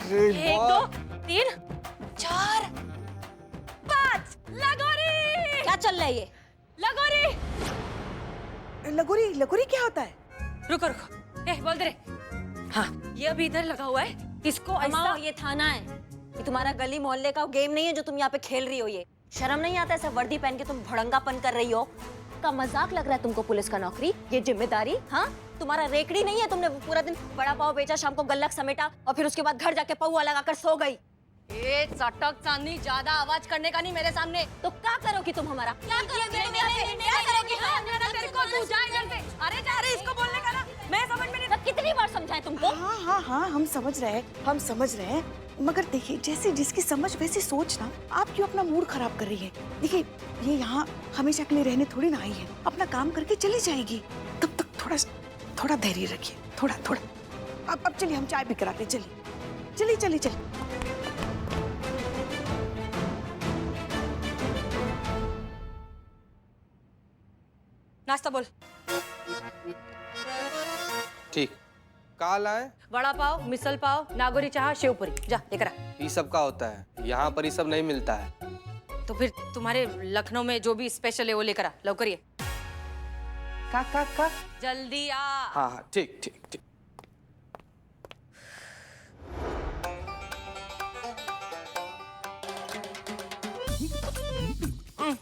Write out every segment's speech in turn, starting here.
एक दो तीन चार पाँच। लगोरी। क्या चल रहा है ये? लगोरी। लगोरी लगोरी क्या होता है? रुको रुको, बोल दे रे। हाँ, ये अभी इधर लगा हुआ है, इसको ऐसा। ये थाना है, ये तुम्हारा गली मोहल्ले का गेम नहीं है जो तुम यहाँ पे खेल रही हो। ये शर्म नहीं आता ऐसा वर्दी पहन के तुम भड़ंगापन कर रही हो? का मजाक लग रहा है तुमको पुलिस का नौकरी, ये जिम्मेदारी? हाँ, तुम्हारा रेकड़ी नहीं है? तुमने पूरा दिन बड़ा पाव बेचा, शाम को गल्लक समेटा और फिर उसके बाद घर जाके पौआ लगाकर सो गई। चटक चांदनी, ज्यादा आवाज करने का नहीं मेरे सामने। तो क्या करोगी तुम हमारा? क्या करोगी? अरे जा रहे, इसको बोलने का ना, मैं समझ में नहीं। कितनी बार समझाए तुमको? हाँ, हम समझ रहे हैं, मगर देखिए जैसी जिसकी समझ वैसी सोच ना। आप क्यों अपना मूड खराब कर रही है? देखिए ये यहाँ हमेशा के लिए रहने थोड़ी ना आई है, अपना काम करके चली जाएगी। तब तक थोड़ा धैर्य रखिए, थोड़ा। अब चलिए हम चाय पी कर आते, चलिए। नाश्ता बोल। ठीक, का लाए? वड़ा पाव, मिसल पाव, नागोरी चाह, शेवपुरी। जा लेकर आ। ये सब का होता है? यहाँ पर ये सब नहीं मिलता है। तो फिर तुम्हारे लखनऊ में जो भी स्पेशल है वो लेकर आ, लवकर ये। का जल्दी आ। हाँ, ठीक।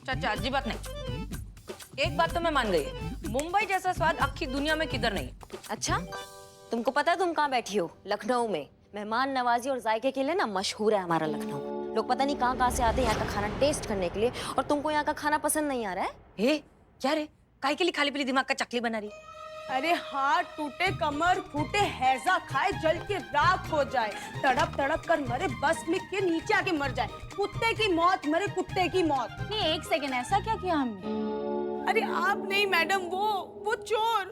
चाचा अजी बात नहीं। एक बात तो मैं मान गई, मुंबई जैसा स्वाद आखी दुनिया में किधर नहीं। अच्छा, तुमको पता है तुम कहाँ बैठी हो? लखनऊ में। मेहमान नवाजी और जायके के लिए ना मशहूर है हमारा लखनऊ। लोग पता नहीं कहाँ से आते हैं यहाँ का खाना टेस्ट करने के लिए, और तुमको यहाँ का खाना पसंद नहीं आ रहा है? क्या रे, काहे के लिए खाली पीली दिमाग का चकली बना रही? अरे हाथ टूटे, कमर फूटे, हैजा खाए, जल के राख हो जाए, तड़प कर मरे, बस में के नीचे आके मर जाए, कुत्ते की मौत मरे, कुत्ते की मौत। नहीं, एक सेकेंड, ऐसा क्या किया हमने? अरे आप नहीं मैडम, वो चोर।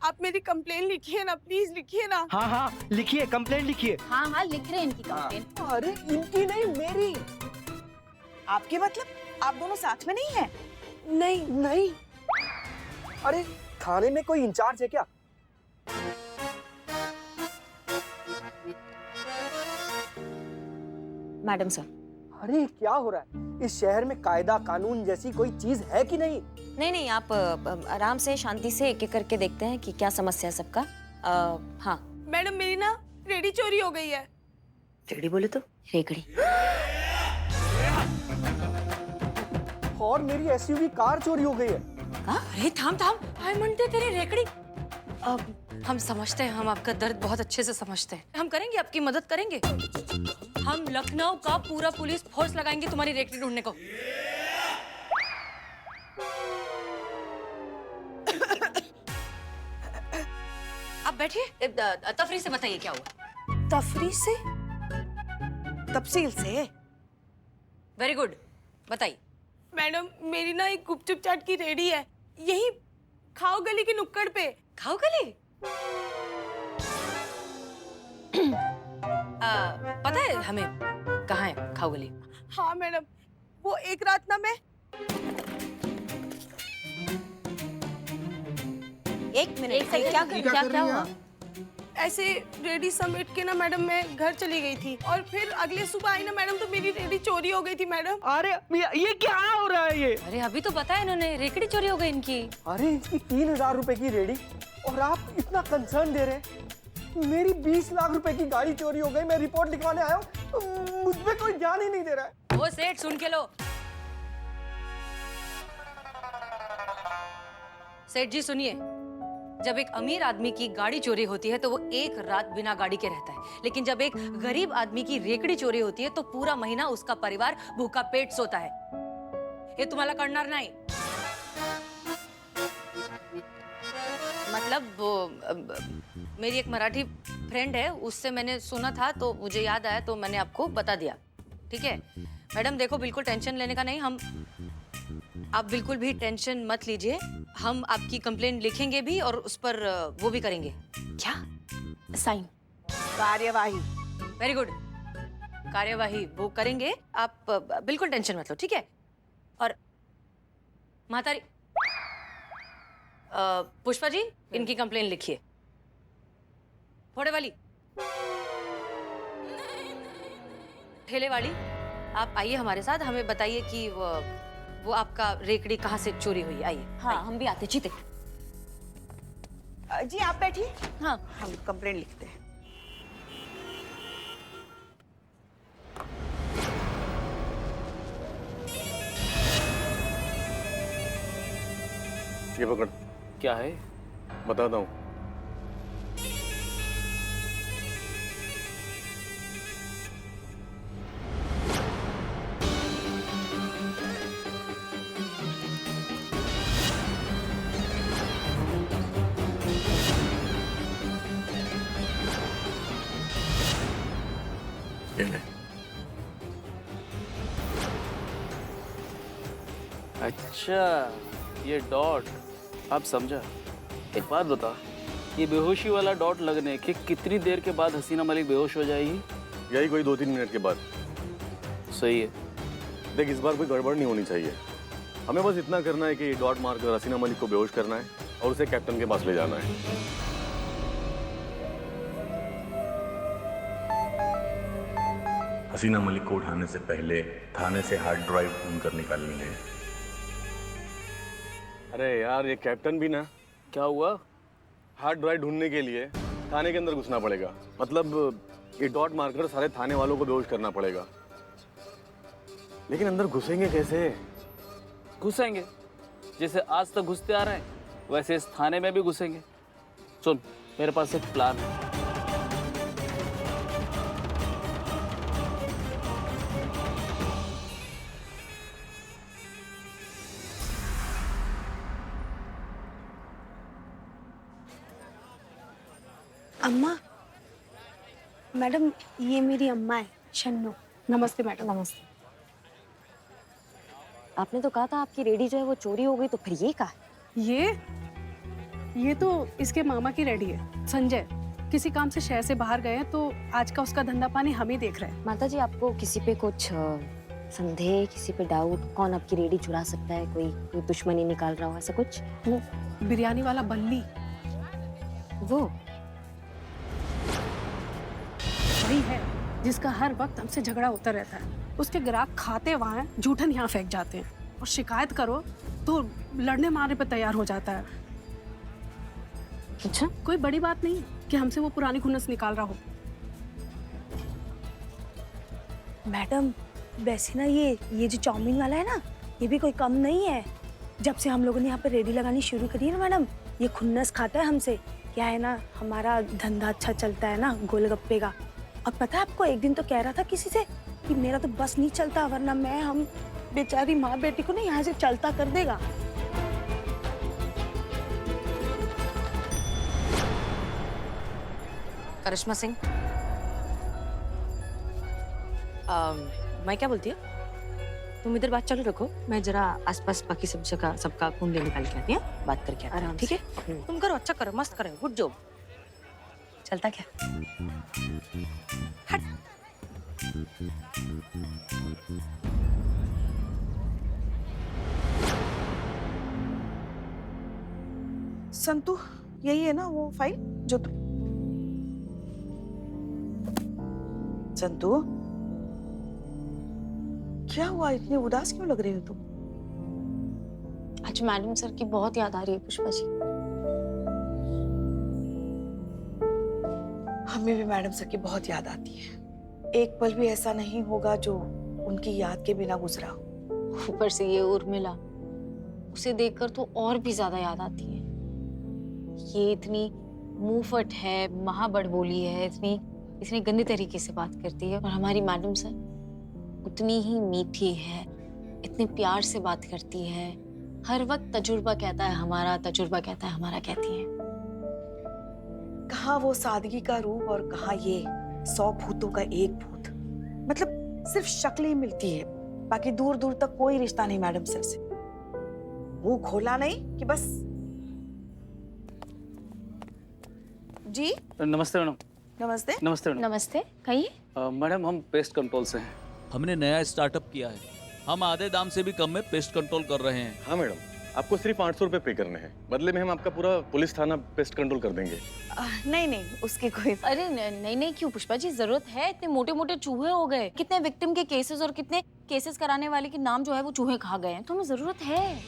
आप मेरी कंप्लेन लिखिए ना, प्लीज लिखिए ना। हाँ, लिखिए, कंप्लेंट लिखिए। हाँ, लिख रहे हैं इनकी कंप्लेन। अरे इनकी नहीं, मेरी। आपके मतलब आप दोनों साथ में नहीं हैं? नहीं। अरे थाने में कोई इंचार्ज है क्या? Madam sir. अरे क्या हो रहा है? इस शहर में कायदा कानून जैसी कोई चीज है कि नहीं? नहीं, आप आराम से शांति से एक एक करके देखते हैं कि क्या समस्या है सबका। हाँ मैडम, मेरी ना रेडी चोरी हो गई है। रेकड़ी बोले तो? रेकड़ी। और मेरी एसयूवी कार चोरी हो गई है। अरे थाम, आई मनते तेरी रेकड़ी। अब हम समझते हैं, हम आपका दर्द बहुत अच्छे से समझते हैं। हम करेंगे, आपकी मदद करेंगे। हम लखनऊ का पूरा पुलिस फोर्स लगाएंगे तुम्हारी रेकड़ी ढूंढने को। आप बैठिए, तफरी से बताइए क्या हुआ। तफरी से? तफसील से? वेरी गुड, बताइए। मैडम, मेरी ना एक गुपचुप चाट की रेडी है, यही खाओ गली की नुक्कड़ पे। खाओ गली? पता है हमें कहाँ है खाओ गली? हाँ मैडम, वो एक रात ना मैं एक मिनट, क्या हुआ? ऐसे रेडी समेट के ना मैडम मैं घर चली गई थी, और फिर अगले सुबह आई ना मैडम तो मेरी रेडी चोरी हो गई थी मैडम। अरे ये क्या हो रहा है ये? अरे अभी तो बताया इन्होंने, रेकड़ी चोरी हो गई इनकी। अरे इसकी 3000 रुपए की रेडी और आप इतना कंसर्न दे रहे हैं। मेरी 20 लाख रुपए की गाड़ी चोरी हो गई, मैं रिपोर्ट लिखवाने आया हूँ, मुझ पे कोई ध्यान ही नहीं दे रहा है। वो सेठ सुन के लो। सेठ जी सुनिए, जब एक अमीर आदमी की गाड़ी चोरी होती है तो वो एक रात बिना गाड़ी के रहता है, लेकिन जब एक गरीब आदमी की रेकड़ी चोरी होती है तो पूरा महीना उसका परिवार भूखा पेट सोता है। ये तुम्हाला कळणार नाही। मतलब वो मेरी एक मराठी फ्रेंड है, उससे मैंने सुना था तो मुझे याद आया तो मैंने आपको बता दिया। ठीक है मैडम, देखो बिल्कुल टेंशन लेने का नहीं, आप बिल्कुल भी टेंशन मत लीजिए। हम आपकी कंप्लेन लिखेंगे भी और उस पर वो भी करेंगे। क्या? साइन। कार्यवाही। वेरी गुड, कार्यवाही वो करेंगे। आप बिल्कुल टेंशन मत लो, ठीक है? और मातारी पुष्पा जी, इनकी कंप्लेन लिखिए। फोड़े वाली, ठेले वाली, आप आइए हमारे साथ, हमें बताइए कि वो आपका रेकड़ी कहाँ से चोरी हुई। आइए। हाँ हम भी आते जीते। जी आप बैठिए, हाँ हम कंप्लेंट लिखते हैं। ये पकड़, क्या है? बताता हूँ। ये ले। अच्छा, ये डॉट, आप समझा। एक बात बता, ये बेहोशी वाला डॉट लगने के कितनी देर के बाद हसीना मलिक बेहोश हो जाएगी? यही कोई 2-3 मिनट के बाद। सही है। देख, इस बार कोई गड़बड़ नहीं होनी चाहिए। हमें बस इतना करना है कि डॉट मारकर हसीना मलिक को बेहोश करना है और उसे कैप्टन के पास ले जाना है। हसीना मलिक को उठाने से पहले थाने से हार्ड ड्राइव ढूंढकर निकालनी है। अरे यार, ये कैप्टन भी ना, क्या हुआ? हार्ड ड्राइव ढूंढने के लिए थाने के अंदर घुसना पड़ेगा। मतलब ये डॉट मारकर सारे थाने वालों को बेहोश करना पड़ेगा। लेकिन अंदर घुसेंगे कैसे? घुसेंगे, जैसे आज तक घुसते आ रहे हैं वैसे इस थाने में भी घुसेंगे। सुन, मेरे पास एक प्लान है। अम्मा, मैडम ये मेरी अम्मा है शन्नो। नमस्ते मैडम। नमस्ते। आपने तो कहा था आपकी रेडी जो है वो चोरी हो गई, तो फिर ये कहा? ये तो इसके मामा की रेडी है संजय। किसी काम से शहर से बाहर गए हैं तो आज का उसका धंधा पानी हम ही देख रहे हैं। माता जी, आपको किसी पे कुछ संदेह, किसी पे डाउट? कौन आपकी रेडी चुरा सकता है? कोई दुश्मनी निकाल रहा हो, ऐसा कुछ? वो बिरयानी वाला बल्ली, वो वही है जिसका हर वक्त हमसे झगड़ा होता रहता है। उसके ग्राहक खाते वहाँ हैं, जूठन यहाँ फेंक जाते हैं, और शिकायत करो तो लड़ने मारने पर तैयार हो जाता है। अच्छा, कोई बड़ी बात नहीं कि हमसे वो पुरानी खुन्नस निकाल रहा हो। मैडम वैसे ना ये जो चाउमीन वाला है ना, ये भी कोई कम नहीं है। जब से हम लोगों ने यहाँ पे रेडी लगानी शुरू करी है ना मैडम, ये खुन्नस खाता है हमसे। क्या है ना, हमारा धंधा अच्छा चलता है ना गोलगप्पे का। और पता है आपको, एक दिन तो कह रहा था किसी से कि मेरा तो बस नहीं चलता, वरना हम बेचारी माँ बेटी को ना यहाँ से चलता कर देगा। करिश्मा सिंह, मैं क्या बोलती हूँ, तुम इधर बात चालू रखो, मैं जरा आसपास बाकी सब जगह सबका कुंडली निकाल के आती हूँ, बात करके आती हूँ, ठीक है? तुम करो, अच्छा करो, मस्त करो, गुड जॉब। चलता क्या? हट। संतु, यही है ना वो फाइल जो तुम... संतु, क्या हुआ? इतनी उदास क्यों लग रही हो तुम? आज मैडम सर की बहुत याद आ रही है पुष्पा जी। हमें भी मैडम सर की बहुत याद आती है। एक पल भी ऐसा नहीं होगा जो उनकी याद के बिना गुजरा हो। ऊपर से ये उर्मिला, उसे देखकर तो और भी ज्यादा याद आती है। ये इतनी मुंहफट है, महाबड़बोली है, इतनी गंदी तरीके से बात करती है। और हमारी मैडम सर उतनी ही मीठी है, इतने प्यार से बात करती है। हर वक्त तजुर्बा कहता है हमारा, तजुर्बा कहता है हमारा कहती है। कहाँ वो सादगी का रूप और कहाँ ये 100 भूतों का एक भूत। मतलब सिर्फ शक्ल ही मिलती है, बाकी दूर दूर तक कोई रिश्ता नहीं मैडम सर से। मुंह खोला नहीं कि बस। जी नमस्ते मैडम। नमस्ते। नमस्ते मैडम। नमस्ते, कहिए। मैडम, हम पेस्ट कंट्रोल से हैं। हमने नया स्टार्टअप किया है। हम आधे दाम से भी कम में पेस्ट कंट्रोल कर रहे हैं। हाँ मैडम, आपको सिर्फ 800 रुपए पे करने हैं। बदले में हम आपका पूरा पुलिस थाना पेस्ट कंट्रोल कर देंगे। नहीं नहीं, उसकी कोई अरे नहीं नहीं क्यों पुष्पा जी, जरूरत है? इतने मोटे मोटे चूहे हो गए, कितने विक्टिम के केसेस और कितने केसेस कराने वाले के नाम जो है वो चूहे खा गए हैं, तो हमें जरूरत है।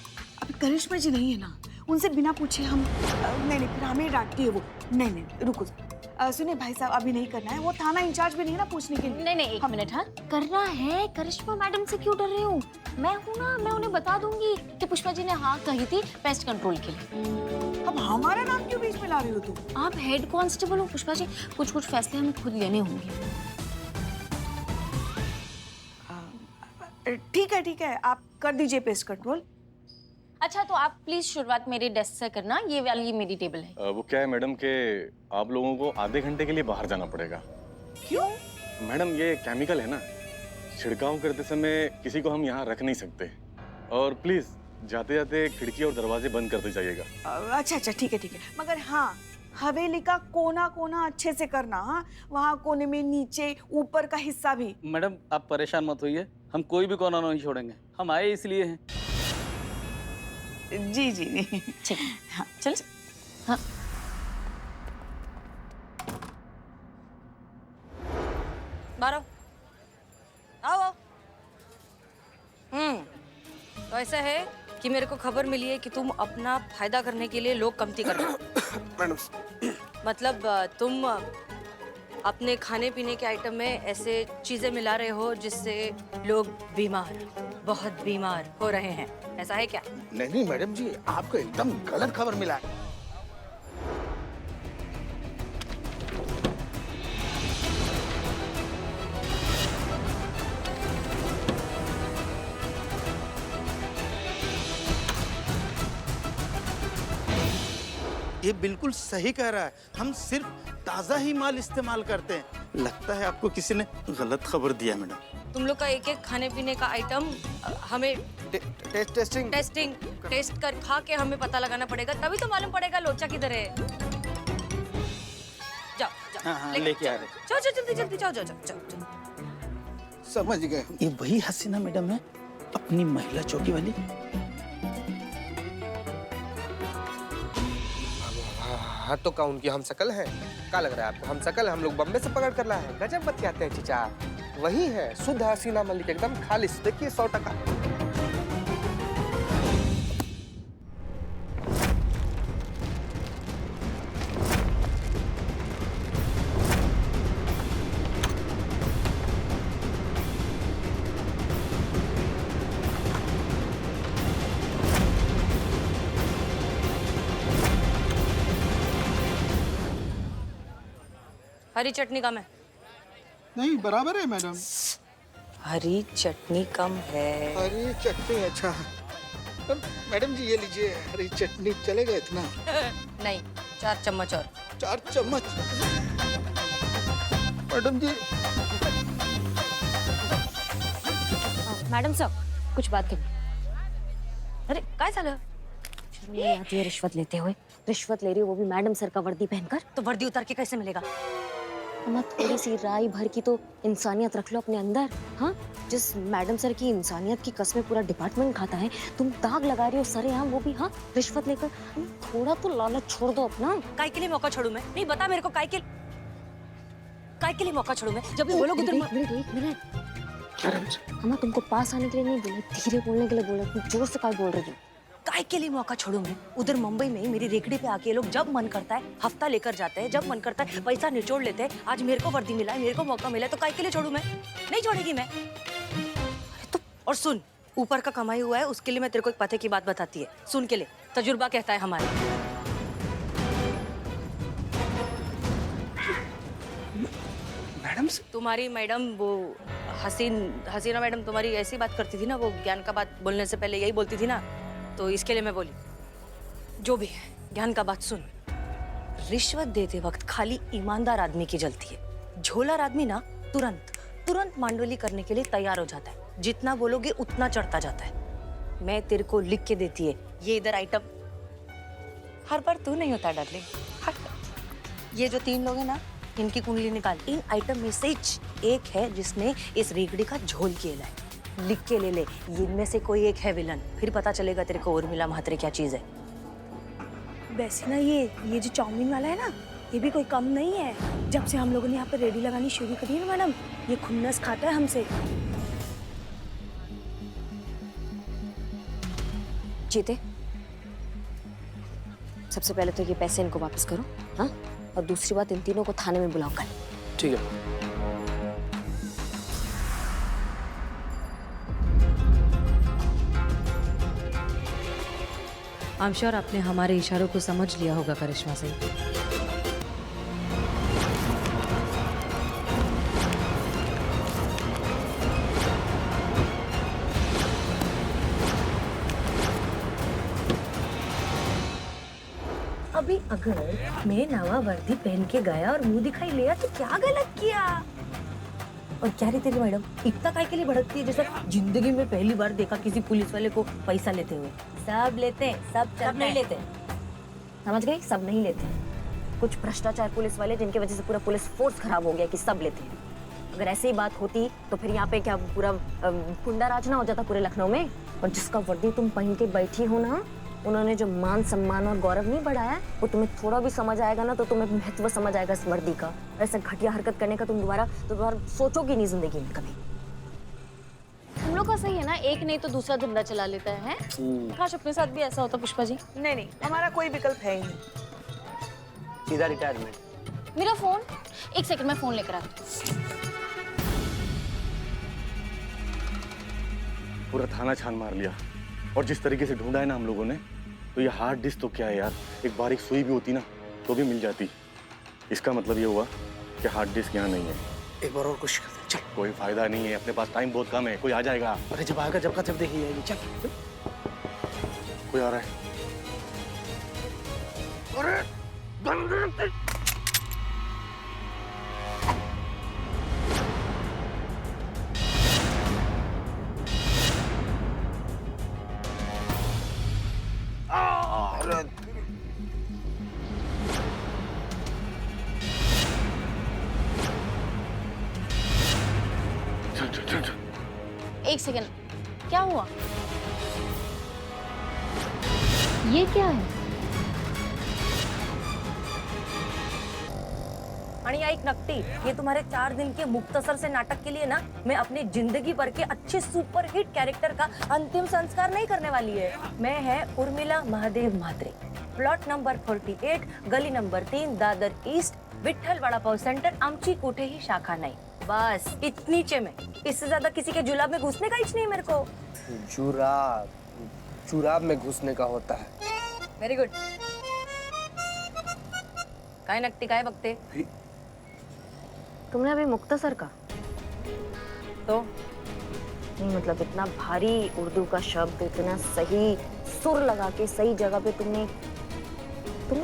अभी करिश्मा जी नहीं है ना, उनसे बिना पूछे हम नहीं नहीं, फिर हमें डांटती है वो। नहीं नहीं रुको, सुनिए भाई साहब, अभी नहीं करना है, वो थाना इंचार्ज भी नहीं है ना पूछने के लिए। नहीं नहीं एक मिनट, हाँ करना है। करिश्मा मैडम से क्यों डर रहे हो? मैं हूँ ना, मैं उन्हें बता दूंगी कि पुष्पा जी ने हाँ कही थी पेस्ट कंट्रोल के लिए। अब हमारा नाम क्यों बीच में ला रही हो तुम? आप हेड कांस्टेबल हो पुष्पा जी, कुछ कुछ फैसले हमें खुद लेने होंगे। ठीक है, आप कर दीजिए पेस्ट कंट्रोल। अच्छा तो आप प्लीज शुरुआत मेरे डेस्क से करना, ये वाली मेरी टेबल है। वो क्या है मैडम के आप लोगों को आधे घंटे के लिए बाहर जाना पड़ेगा। क्यों? मैडम ये केमिकल है ना, छिड़काव करते समय किसी को हम यहाँ रख नहीं सकते। और प्लीज जाते जाते खिड़की और दरवाजे बंद करते जाइएगा। अच्छा ठीक है, मगर हाँ हवेली का कोना कोना अच्छे से करना। हाँ वहाँ कोने में नीचे ऊपर का हिस्सा भी। मैडम आप परेशान मत होइए, हम कोई भी कोना नहीं छोड़ेंगे, हम आए इसलिए हैं। जी नहीं ठीक हाँ चल। हाँ बारो आओ। तो ऐसा है कि मेरे को खबर मिली है कि तुम अपना फायदा करने के लिए लोग कमती कर रहे हो। मैडम मतलब तुम अपने खाने पीने के आइटम में ऐसे चीजें मिला रहे हो जिससे लोग बीमार, बहुत बीमार हो रहे हैं, ऐसा है क्या? नहीं मैडम जी, आपको एकदम गलत खबर मिला है। ये बिल्कुल सही कह रहा है, हम सिर्फ ताजा ही माल इस्तेमाल करते हैं। लगता है आपको किसी ने गलत खबर दिया मैडम। तुम लोग का एक एक खाने पीने का आइटम हमें टेस्ट कर खा के हमें पता लगाना पड़ेगा, तभी तो मालूम पड़ेगा लोचा किधर है। जाओ हाँ, लेके आ रहे। जाओ जल्दी जाओ। समझ गए, ये वही हसीना मैडम है, अपनी महिला चौकी वाली। हाँ तो का उनकी हम शकल है? क्या लग रहा है आपको हम शकल? हम लोग बम्बे से पकड़ कर लाए हैं। गजब बतियाते हैं चीचा। वही है शुद्ध हसीना मलिक, एकदम खालिश। देखिए 100%। हरी चटनी कम है। नहीं बराबर है मैडम। हरी चटनी कम है। हरी चटनी अच्छा। मैडम जी ये लीजिए, हरी चटनी चलेगा इतना? नहीं 4 चम्मच और। 4 चम्मच मैडम जी। मैडम साहब कुछ बात करिए। अरे काय झालं? शर्म नहीं आती है रिश्वत लेते हुए? रिश्वत ले रही हो वो भी मैडम सर का वर्दी पहनकर? तो वर्दी उतार के कैसे मिलेगा? अम्मा थोड़ी सी राई भर की तो इंसानियत रख लो अपने अंदर। हाँ जिस मैडम सर की इंसानियत की कसमें पूरा डिपार्टमेंट खाता है, तुम दाग लगा रही हो सरेआम, वो भी हाँ रिश्वत लेकर। थोड़ा तो लालच छोड़ दो अपना। काय के लिए मौका छोड़ू मैं? नहीं बता मेरे को, काय के लिए मौका छोड़ू मैं? जब भी बोलोगे उधर एक मिनट। अम्मा तुमको पास आने के लिए नहीं बोला, धीरे बोलने के लिए बोला। तुम जोर से काय बोल रही हो? काय के लिए मौका छोड़ू मैं? उधर मुंबई में मेरी रेकड़ी पे आके लोग जब मन करता है हफ्ता लेकर जाते हैं, जब मन करता है पैसा निचोड़ लेते हैं। आज मेरे को वर्दी मिला है, मेरे को मौका मिला है, तो काय के लिए छोड़ू मैं? नहीं छोड़ेगी मैं। तो और सुन, ऊपर का कमाई हुआ है उसके लिए मैं तेरे को एक पते की बात बताती है, सुन के लिए। तजुर्बा कहता है हमारा। मैडम तुम्हारी मैडम वो हसीना मैडम तुम्हारी ऐसी बात करती थी ना, वो ज्ञान का बात बोलने से पहले यही बोलती थी ना, तो इसके लिए मैं बोली। जो भी है ज्ञान का बात सुन। रिश्वत देते वक्त खाली ईमानदार आदमी की जलती है। झोलार आदमी ना तुरंत मांडोली करने के लिए तैयार हो जाता है। जितना बोलोगे उतना चढ़ता जाता है। मैं तेरे को लिख के देती है, ये इधर आइटम। हर बार तू नहीं होता डार्लिंग, हर बार। ये जो 3 लोग हैं ना, इनकी कुंडली निकाल। इन आइटम में से एक है जिसने इस रेगड़ी का झोल किया है। लिख के ले ले, इनमें से कोई एक है विलन, फिर पता चलेगा तेरे को उर्मिला महात्रे क्या चीज है। वैसे ना ये जो चाउमीन वाला है ना, ये भी कोई कम नहीं है। जब से हम लोगों ने यहाँ पे रेडी लगानी शुरू करी है ना मैडम, ये खुन्नस खाता है हमसे। जीते, सबसे पहले तो ये पैसे इनको वापस करो, हाँ? और दूसरी बात, इन तीनों को थाने में बुलाओ कल। ठीक है। आई एम श्योर आपने हमारे इशारों को समझ लिया होगा करिश्मा से। अभी अगर मैं नवा वर्दी पहन के गया और मुंह दिखाई लिया तो क्या गलत किया? और क्या रे तेरी मैडम इतना काय के लिए भड़कती है, जैसे जिंदगी में पहली बार देखा किसी पुलिस वाले को पैसा लेते हुए। सब लेते हैं, सब नहीं लेते, समझ गई? सब नहीं लेते, कुछ भ्रष्टाचार पुलिस वाले जिनकी वजह से पूरा पुलिस फोर्स खराब हो गया कि सब लेते हैं। अगर ऐसी ही बात होती तो फिर यहाँ पे क्या पूरा गुंडा राज ना हो जाता पूरे लखनऊ में? और जिसका वर्दी तुम पहन के बैठी हो ना, उन्होंने जो मान सम्मान और गौरव नहीं बढ़ाया, वो तुम्हें थोड़ा भी समझ आएगा ना तो तुम्हें महत्व समझ आएगा इस वर्दी का। ऐसा घटिया हरकत करने का तुम दोबारा सोचोगी नहीं जिंदगी में कभी। हम लोग का सही है ना, एक नहीं तो दूसरा धंधा चला लेता है। काश अपने साथ भी ऐसा होता पुष्पा जी। नहीं नहीं, हमारा कोई विकल्प है ही नहीं। सीधा रिटायरमेंट। मेरा फोन, एक सेकंड में फोन लेकर आती हूँ। पूरा थाना छान मार लिया, और जिस तरीके से ढूंढा है ना हम लोगों ने, तो ये हार्ड डिस्क तो क्या है यार, एक बारीक सुई भी होती ना तो भी मिल जाती। इसका मतलब ये हुआ कि हार्ड डिस्क यहाँ नहीं है। एक बार और कोशिश करते हैं, चल। कोई फायदा नहीं है, अपने पास टाइम बहुत कम है, कोई आ जाएगा। अरे जब आएगा जब का जब देखी जाएगी, चल। कोई आ रहा है। एक सेकंड, क्या हुआ? ये क्या है? अणिया एक नकटी, ये तुम्हारे 4 दिन के मुख्तसर से नाटक के लिए ना मैं अपनी जिंदगी भर के अच्छे सुपर हिट कैरेक्टर का अंतिम संस्कार नहीं करने वाली है। मैं है उर्मिला महादेव म्हात्रे, प्लॉट नंबर 48, गली number 3, Dadar east, Vitthal vada pav centre, आमची कोठे ही शाखा नहीं। बस इतनी चे में, इससे ज्यादा किसी के जुलाब में घुसने का इच नहीं मेरे को। जुराब में घुसने का होता है। Very good. काय नकटी काय बघते? तुमने अभी मुख्तसर का तो नहीं, मतलब इतना भारी उर्दू का शब्द इतना सही सुर लगा के सही जगह पे तुमने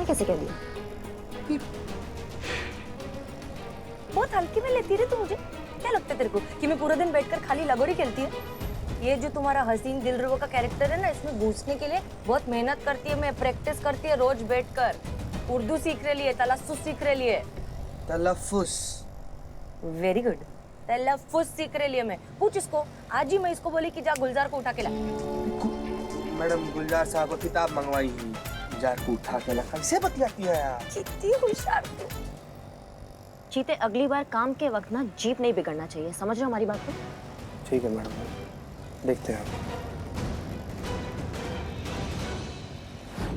कैसे कह दिया? बहुत हल्की में लेती रही तू मुझे। क्या लगता है तेरे को कि मैं पूरा दिन बैठकर खाली लगोरी खेलती है? ये जो तुम्हारा हसीन दिलरुबा का कैरेक्टर है ना, इसमें घुसने के लिए बहुत मेहनत करती है, मैं प्रैक्टिस करती है रोज बैठकर। उर्दू सीख रही है, तलफ्फुज सीख रही है। तलफ्फुज। वेरी गुड, तलफ्फुज सीख रही है मैं। पूछ इसको, आज ही मैं इसको बोली कि जा गुलजार को उठा के ला। मैडम गुलजार साहब को किताब मंगवाई ही, गुलजार को उठा के ला। कैसे बतियाती है यार? कितनी होशियार तू। चीते, अगली बार काम के वक्त ना जीप नहीं बिगड़ना चाहिए, समझ रहे हो हमारी बात को? ठीक है मैडम, देखते हैं।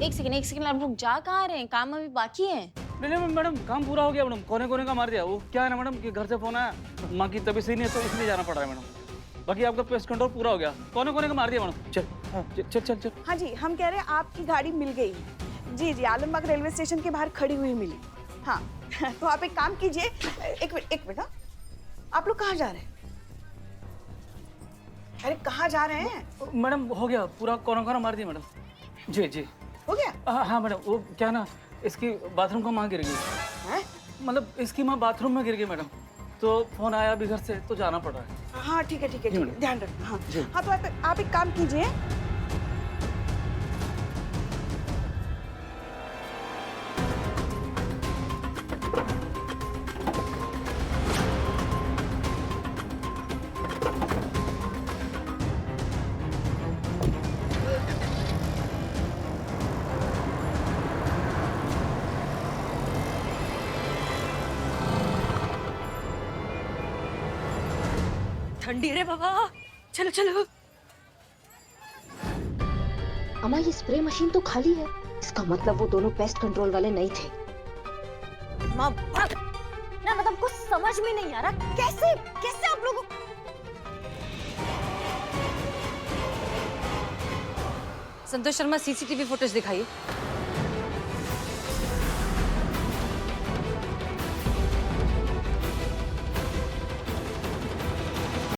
एक सेकंड, आप लोग जा कहाँ रहे हैं? काम अभी बाकी है। नहीं मैडम, काम पूरा हो गया मैडम, कोने कोने का मार दिया। वो क्या है ना मैडम कि घर से फोन आया, माँ की तबीयत सही नहीं है तो इसलिए जाना पड़ रहा है मैडम। बाकी आपका पेस्ट कंट्रोल पूरा हो गया, कोने कोने का मार दिया मैडम। चल चल चल चल। हाँ जी, हम कह रहे हैं आपकी गाड़ी मिल गई। जी जी, आलमबाग रेलवे स्टेशन के बाहर खड़ी हुई मिली। हाँ तो आप एक काम कीजिए, एक मिनट। हाँ, आप लोग कहाँ जा रहे हैं? अरे कहाँ जा रहे हैं? मैडम हो गया पूरा, कोना कोना मार दिया मैडम। जी जी हो गया। हाँ मैडम, वो क्या ना इसकी बाथरूम का माँ गिर गई हैं? मतलब इसकी माँ बाथरूम में गिर गई मैडम, तो फोन आया अभी घर से तो जाना पड़ रहा है। हाँ ठीक है, ध्यान रखना। हाँ हाँ, तो आप एक काम कीजिए, ठंडी रे बाबा। चलो चलो। अम्मा ये स्प्रे मशीन तो खाली है, इसका मतलब वो दोनों पेस्ट कंट्रोल वाले नहीं थे। माँ भाग ना, मतलब कुछ समझ में नहीं आ रहा, कैसे कैसे आप लोगों। संतोष शर्मा सीसीटीवी फुटेज दिखाइए।